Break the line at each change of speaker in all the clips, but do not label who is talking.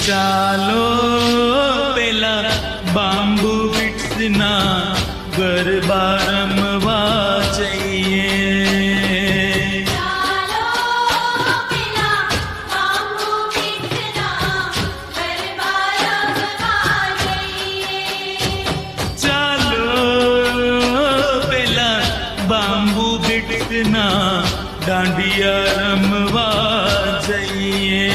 ચાલો પેલા બાંબુ બીટ્સના ગરબા રમવા જઈએ. ચાલો પેલા બાંબુ બીટ્સના દાંડિયા રમવા જઈએ.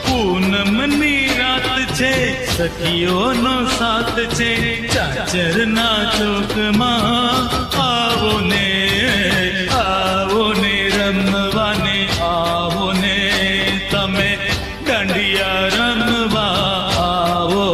પૂનમની રાત છે, સખીઓનો સાથ છે, ચાચરના ચોકમાં આવો ને રમવાને આવો ને તમે દાંડિયા રમવા આવો.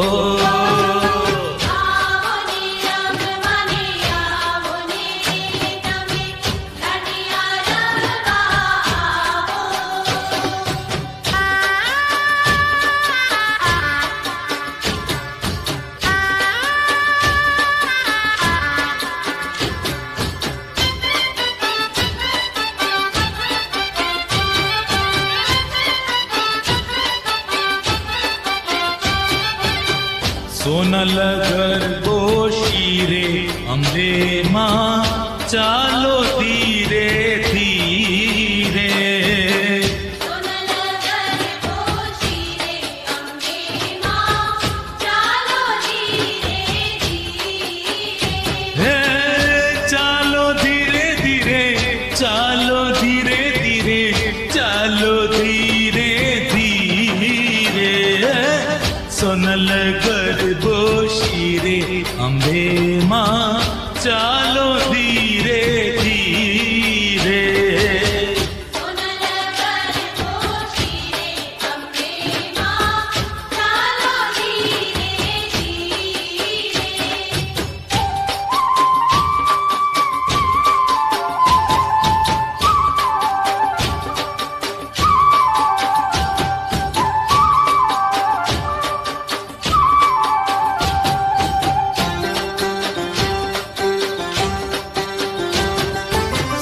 સોનલ ગરબો શીરે અંબે માં ચાલો ધીરે ધીરે. હે ચાલો ધીરે ધીરે, ચાલો ધીરે ધીરે, ચાલો ધીરે ધીરે. સોનલ ગરબો શીરે અંબે માં ચાલો ધીરે ધીરે.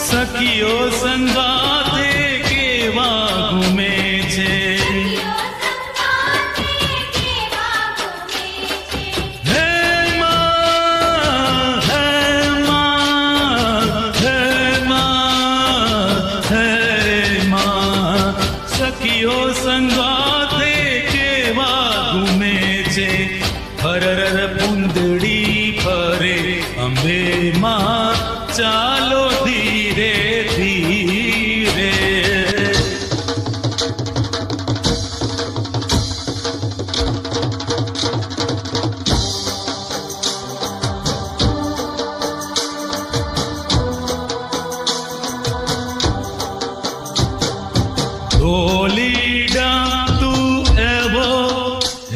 સખીઓ સંગાથે કેવા ઘૂમે છે, હે માં, હે માં, હે માં, હે માં. સખીઓ સંગાથે કેવા ઘૂમે છે, હરર પૂંદડી ફરે અંબે માં ચાલો ધીરે ધીરે. ઢોલીડા તું એવો,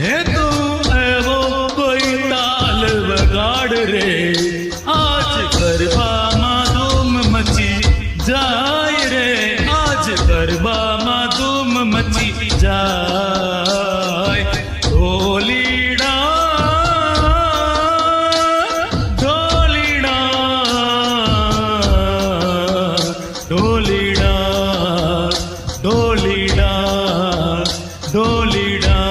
હે તું એવો, કોઈ તાલ વગાડ રે. આજ ગરબામાં ધૂમ મચી જાય રે, આજ ગરબામાં ધૂમ મચી જાય. ઢોલીડા ઢોલીડા ઢોલીડા ઢોલીડા.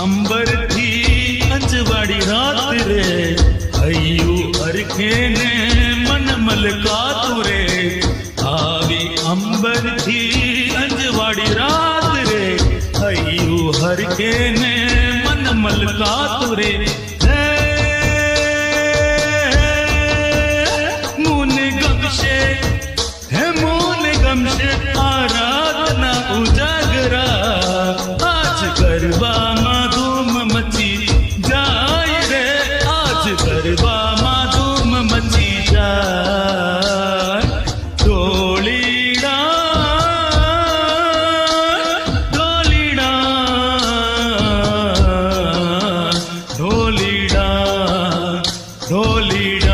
અંબરથી અંજવાડી રાત રે, હૈયું હરખે ને મન મલકાતું રે. આવી અંબરથી અંજવાડી રાત રે, હૈયું હરખે ને મન મલકાતું રે. મૂન ગમશે, હે મૂન ગમશે આરાધના ઉજાગરા. આજ ગરબામાં ધૂમ મચી જાય રે, આજ ગરબામાં ધૂમ મચી જાય. ઢોલીડા ઢોલીડા ઢોલીડા